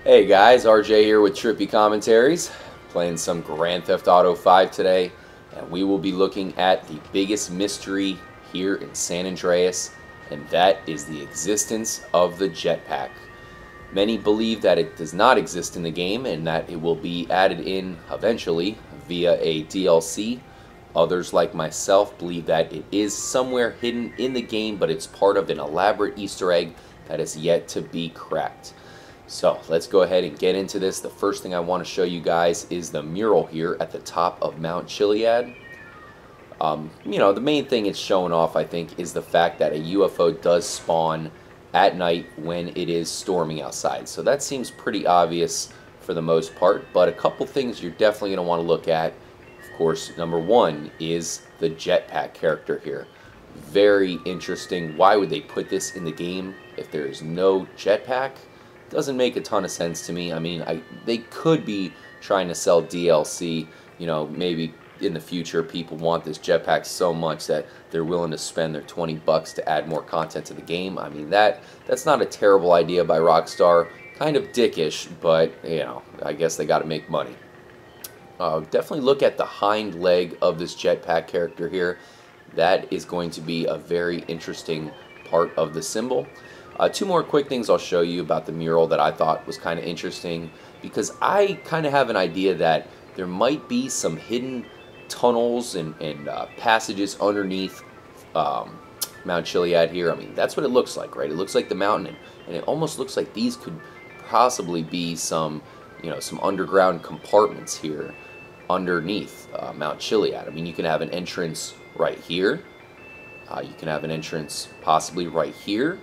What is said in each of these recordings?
Hey guys, RJ here with Trippy Commentaries, playing some Grand Theft Auto 5 today, and we will be looking at the biggest mystery here in San Andreas, and that is the existence of the Jetpack. Many believe that it does not exist in the game and that it will be added in eventually via a DLC. Others, like myself, believe that it is somewhere hidden in the game, but it's part of an elaborate Easter egg that is yet to be cracked. So let's go ahead and get into this. The first thing I want to show you guys is the mural here at the top of Mount Chiliad. The main thing it's showing off, I think, is the fact that a UFO does spawn at night when it is storming outside. So that seems pretty obvious for the most part, but a couple things you're definitely going to want to look at. Of course, number one is the Jetpack character here. Very interesting. Why would they put this in the game if there is no Jetpack? Doesn't make a ton of sense to me. I mean, they could be trying to sell DLC. Maybe in the future people want this jetpack so much that they're willing to spend their 20 bucks to add more content to the game. I mean, that's not a terrible idea by Rockstar. Kind of dickish, but I guess they got to make money. Definitely look at the hind leg of this jetpack character here. That is going to be a very interesting part of the symbol. Two more quick things I'll show you about the mural that I thought was kind of interesting, because I kind of have an idea that there might be some hidden tunnels and passages underneath Mount Chiliad here. I mean, that's what it looks like, right? It looks like the mountain, and it almost looks like these could possibly be some underground compartments here underneath Mount Chiliad. I mean, you can have an entrance right here. You can have an entrance possibly right here.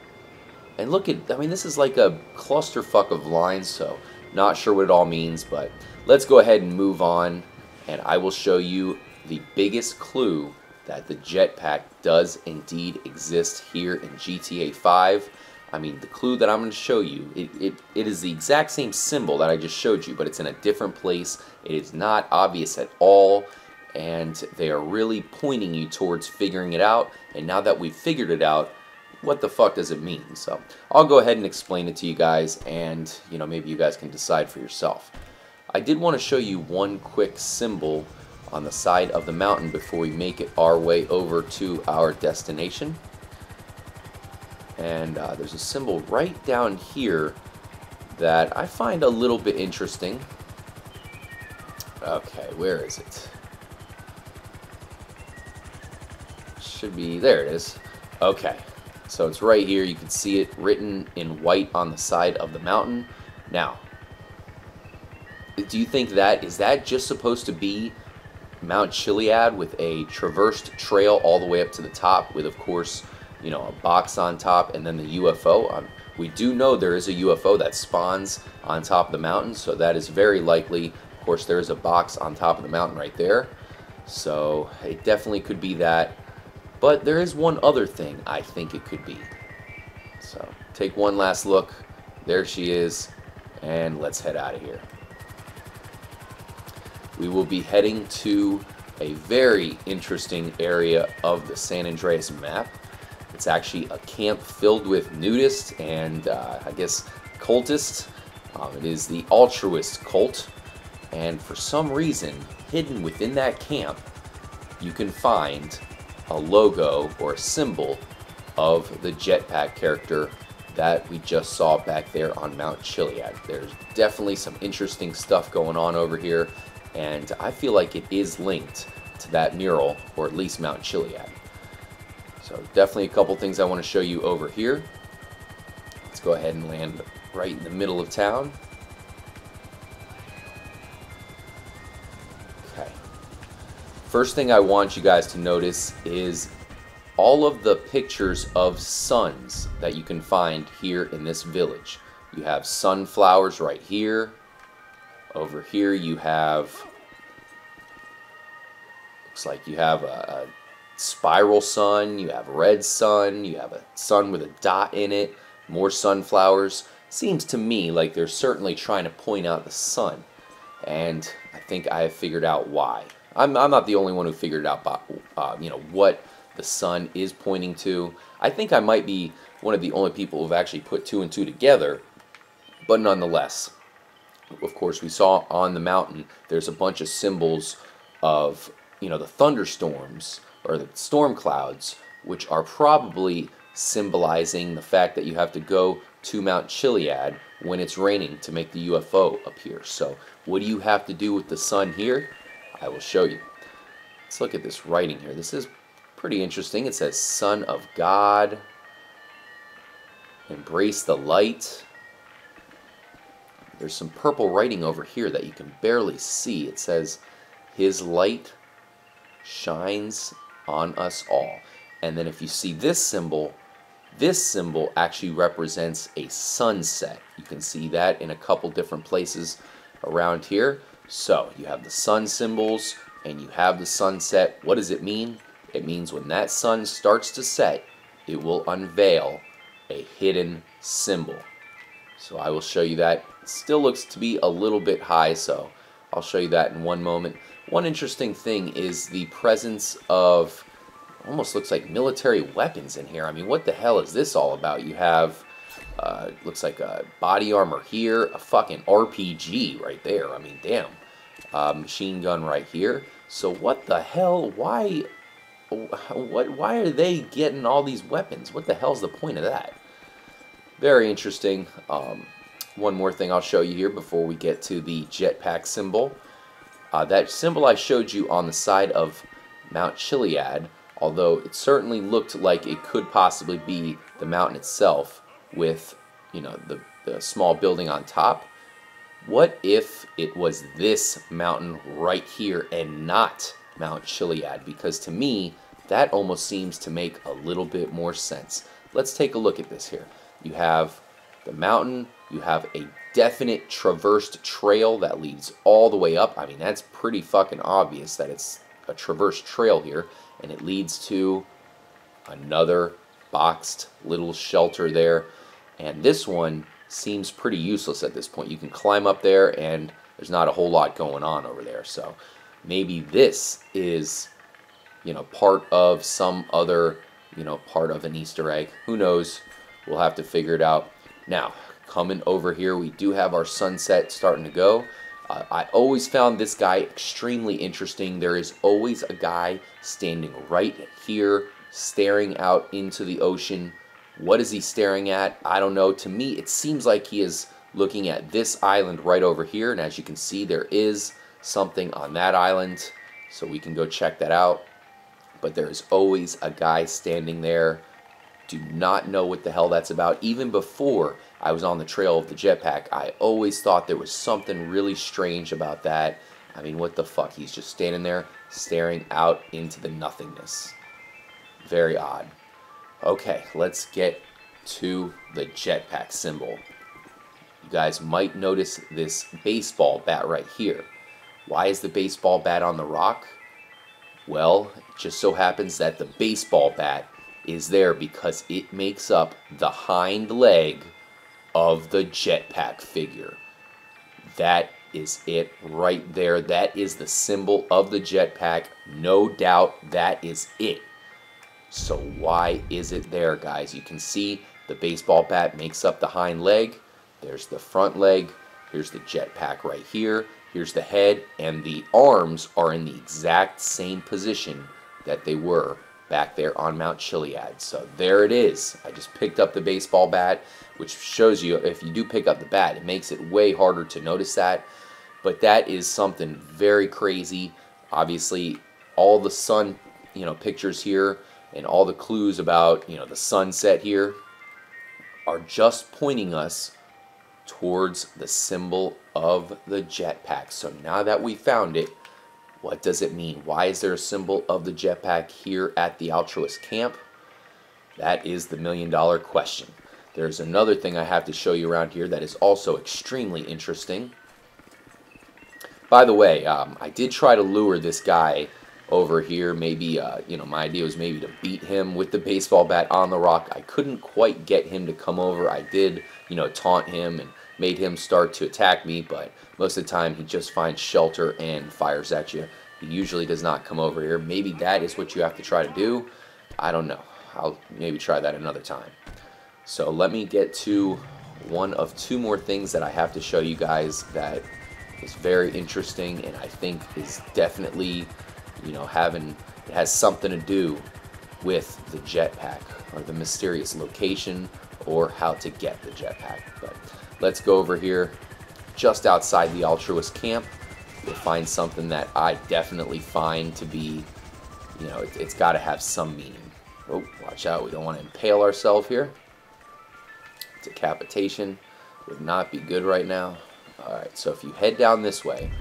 And look at, this is like a clusterfuck of lines, so not sure what it all means, but let's go ahead and move on, and I will show you the biggest clue that the jetpack does indeed exist here in GTA 5. I mean, the clue that I'm going to show you, it is the exact same symbol that I just showed you, but it's in a different place. It is not obvious at all, and they are really pointing you towards figuring it out, and now that we've figured it out, what the fuck does it mean? So I'll go ahead and explain it to you guys, and maybe you guys can decide for yourself. I did want to show you one quick symbol on the side of the mountain before we make it our way over to our destination. And there's a symbol right down here that I find a little bit interesting. Okay, where is it? Should be, there it is. Okay. So it's right here. You can see it written in white on the side of the mountain. Now, do you think is that just supposed to be Mount Chiliad with a traversed trail all the way up to the top with, of course, a box on top and then the UFO? We do know there is a UFO that spawns on top of the mountain, so that is very likely. Of course, there is a box on top of the mountain right there, so it definitely could be that. But there is one other thing I think it could be. So take one last look. There she is. And let's head out of here. We will be heading to a very interesting area of the San Andreas map. It's actually a camp filled with nudists and I guess cultists. It is the Altruist cult. And for some reason, hidden within that camp, you can find a logo or a symbol of the jetpack character that we just saw back there on Mount Chiliad. There's definitely some interesting stuff going on over here, and I feel like it is linked to that mural, or at least Mount Chiliad. So definitely a couple things I want to show you over here. Let's go ahead and land right in the middle of town. First thing I want you guys to notice is all of the pictures of suns that you can find here in this village. You have sunflowers right here. Over here you have, looks like you have a spiral sun, you have a red sun, you have a sun with a dot in it, more sunflowers. Seems to me like they're certainly trying to point out the sun, and I think I have figured out why. I'm not the only one who figured out, what the sun is pointing to. I think I might be one of the only people who've actually put two and two together, but nonetheless, Of course, we saw on the mountain there's a bunch of symbols of, the thunderstorms or the storm clouds, which are probably symbolizing the fact that you have to go to Mount Chiliad when it's raining to make the UFO appear. So what do you have to do with the sun here? I will show you. Let's look at this writing here. This is pretty interesting. It says, Son of God, embrace the light. There's some purple writing over here that you can barely see. It says, His light shines on us all. And then if you see this symbol actually represents a sunset. You can see that in a couple different places around here. So you have the sun symbols and you have the sunset. What does it mean? It means when that sun starts to set, it will unveil a hidden symbol. So I will show you that. It still looks to be a little bit high, so I'll show you that in one moment. One interesting thing is the presence of, almost looks like military weapons in here. I mean, what the hell is this all about? You have, looks like a body armor here, a fucking RPG right there. I mean, damn. Machine gun right here. So what the hell? Why are they getting all these weapons? What the hell's the point of that? Very interesting. One more thing I'll show you here before we get to the jetpack symbol. That symbol I showed you on the side of Mount Chiliad, although it certainly looked like it could possibly be the mountain itself with, the small building on top. What if it was this mountain right here and not Mount Chiliad? Because to me, that almost seems to make a little bit more sense. Let's take a look at this here. You have the mountain, you have a definite traversed trail that leads all the way up. I mean, that's pretty fucking obvious that it's a traversed trail here, and it leads to another boxed little shelter there. And this one seems pretty useless at this point. You can climb up there and there's not a whole lot going on over there. So maybe this is, part of some other, part of an Easter egg. Who knows? We'll have to figure it out. Now, coming over here, we do have our sunset starting to go. I always found this guy extremely interesting. There is always a guy standing right here, staring out into the ocean. What is he staring at? I don't know. To me, it seems like he is looking at this island right over here. And as you can see, there is something on that island. So we can go check that out. But there's always a guy standing there. Do not know what the hell that's about. Even before I was on the trail of the jetpack, I always thought there was something really strange about that. I mean, what the fuck? He's just standing there, staring out into the nothingness. Very odd. Okay, let's get to the jetpack symbol. You guys might notice this baseball bat right here. Why is the baseball bat on the rock? Well, it just so happens that the baseball bat is there because it makes up the hind leg of the jetpack figure. That is it right there. That is the symbol of the jetpack. No doubt that is it. So why is it there, guys? You can see the baseball bat makes up the hind leg. There's the front leg. Here's the jetpack right here. Here's the head, and the arms are in the exact same position that they were back there on Mount Chiliad. So there it is. I just picked up the baseball bat, which shows you if you do pick up the bat, it makes it way harder to notice that. But that is something very crazy. Obviously, all the sun, pictures here and all the clues about, the sunset here are just pointing us towards the symbol of the jetpack. So now that we found it, what does it mean? Why is there a symbol of the jetpack here at the Altruist camp? That is the million-dollar question. There's another thing I have to show you around here that is also extremely interesting. By the way, I did try to lure this guy over here. Maybe, my idea was maybe to beat him with the baseball bat on the rock. I couldn't quite get him to come over. I did, taunt him and made him start to attack me, but most of the time he just finds shelter and fires at you. He usually does not come over here. Maybe that is what you have to try to do. I don't know. I'll maybe try that another time. So let me get to one of two more things that I have to show you guys that is very interesting, and I think is definitely, you know, it has something to do with the jetpack, or the mysterious location, or how to get the jetpack. But let's go over here just outside the Altruist camp. You'll find something that I definitely find to be, you know, it's got to have some meaning. Oh, watch out, we don't want to impale ourselves here. Decapitation would not be good right now. Alright, so if you head down this way,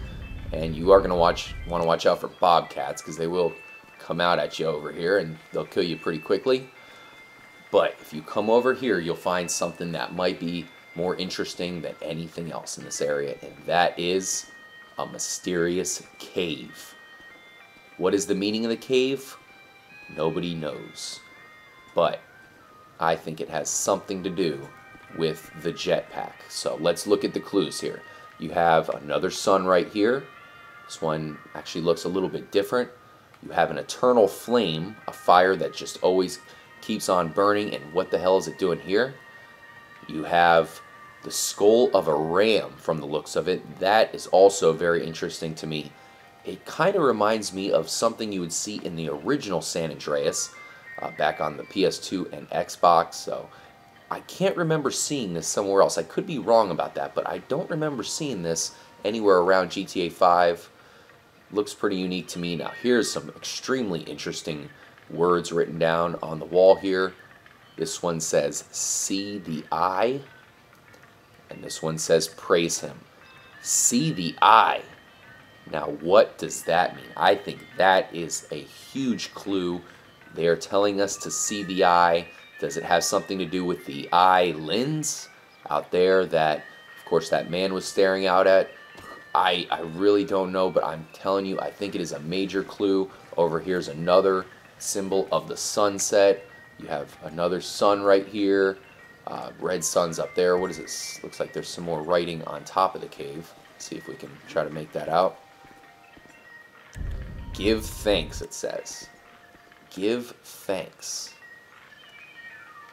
and you are going to want to watch out for bobcats, because they will come out at you over here and they'll kill you pretty quickly. But if you come over here, you'll find something that might be more interesting than anything else in this area, and that is a mysterious cave. What is the meaning of the cave? Nobody knows. But I think it has something to do with the jetpack. So let's look at the clues here. You have another sun right here. This one actually looks a little bit different. You have an eternal flame, a fire that just always keeps on burning, and what the hell is it doing here? You have the skull of a ram from the looks of it. That is also very interesting to me. It kind of reminds me of something you would see in the original San Andreas back on the PS2 and Xbox. So I can't remember seeing this somewhere else. I could be wrong about that, but I don't remember seeing this anywhere around GTA 5. Looks pretty unique to me. Now here's some extremely interesting words written down on the wall here. This one says, "See the eye," and this one says, "Praise him." See the eye. Now what does that mean? I think that is a huge clue. They are telling us to see the eye. Does it have something to do with the eye lens out there that, of course, that man was staring out at? I really don't know, but I'm telling you, I think it is a major clue. Over here's another symbol of the sunset. You have another sun right here. Red sun's up there. What is this? Looks like there's some more writing on top of the cave. Let's see if we can try to make that out. Give thanks, it says. Give thanks.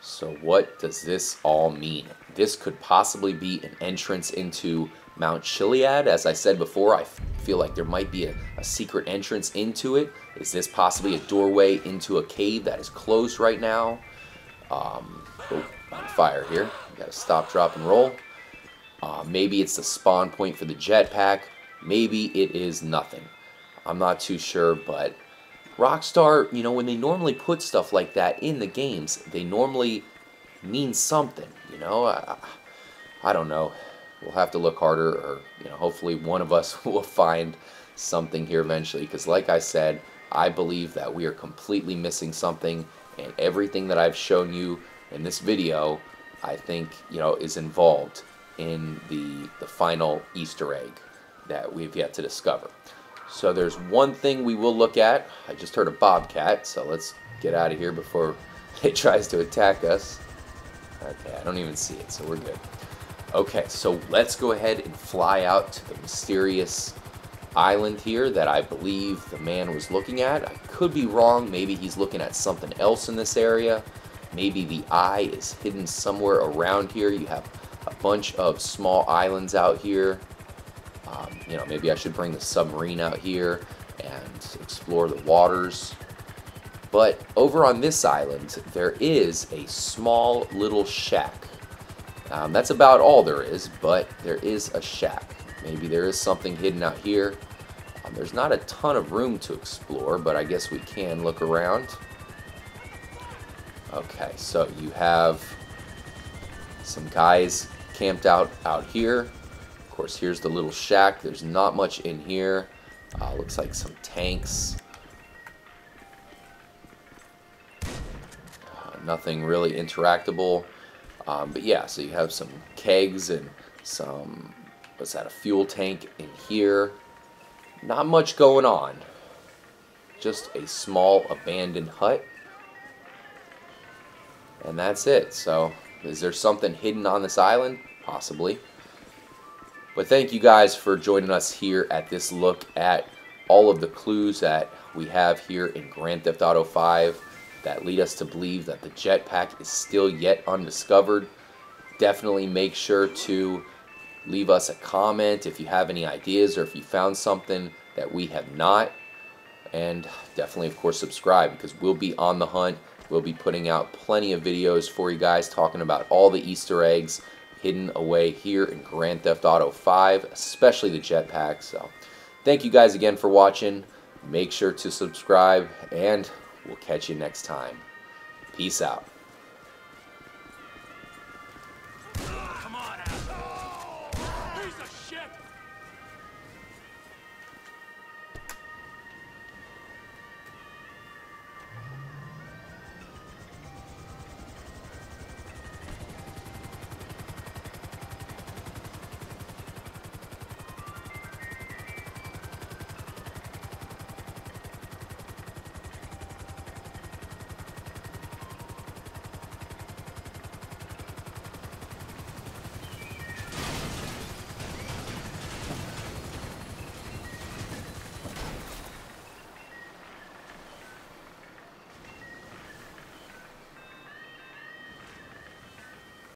So what does this all mean? This could possibly be an entrance into Mount Chiliad. As I said before, I feel like there might be a secret entrance into it. Is this possibly a doorway into a cave that is closed right now? Oh, on fire here. Got to stop, drop, and roll. Maybe it's the spawn point for the jetpack. Maybe it is nothing. I'm not too sure, but Rockstar, you know, when they normally put stuff like that in the games, they normally mean something, you know? I don't know. We'll have to look harder, or, you know, hopefully one of us will find something here eventually, because like I said, I believe that we are completely missing something, and everything that I've shown you in this video, I think, you know, is involved in the final Easter egg that we've yet to discover. So there's one thing we will look at. I just heard a bobcat, so let's get out of here before it tries to attack us. Okay, I don't even see it, so we're good. Okay, so let's go ahead and fly out to the mysterious island here that I believe the man was looking at. I could be wrong. Maybe he's looking at something else in this area. Maybe the eye is hidden somewhere around here. You have a bunch of small islands out here. You know, maybe I should bring the submarine out here and explore the waters. But over on this island, there is a small little shack. That's about all there is, but there is a shack. Maybe there is something hidden out here. There's not a ton of room to explore, but I guess we can look around. Okay, so you have some guys camped out here. Of course, here's the little shack. There's not much in here. Looks like some tanks. Nothing really interactable. But yeah, so you have some kegs and some, what's that, a fuel tank in here. Not much going on. Just a small abandoned hut. And that's it. So, is there something hidden on this island? Possibly. But thank you guys for joining us here at this look at all of the clues that we have here in Grand Theft Auto 5 that lead us to believe that the jetpack is still yet undiscovered. Definitely make sure to leave us a comment if you have any ideas or if you found something that we have not. And definitely, of course, subscribe, because we'll be on the hunt. We'll be putting out plenty of videos for you guys talking about all the Easter eggs hidden away here in Grand Theft Auto 5, especially the Jetpack. So thank you guys again for watching. Make sure to subscribe, and we'll catch you next time. Peace out.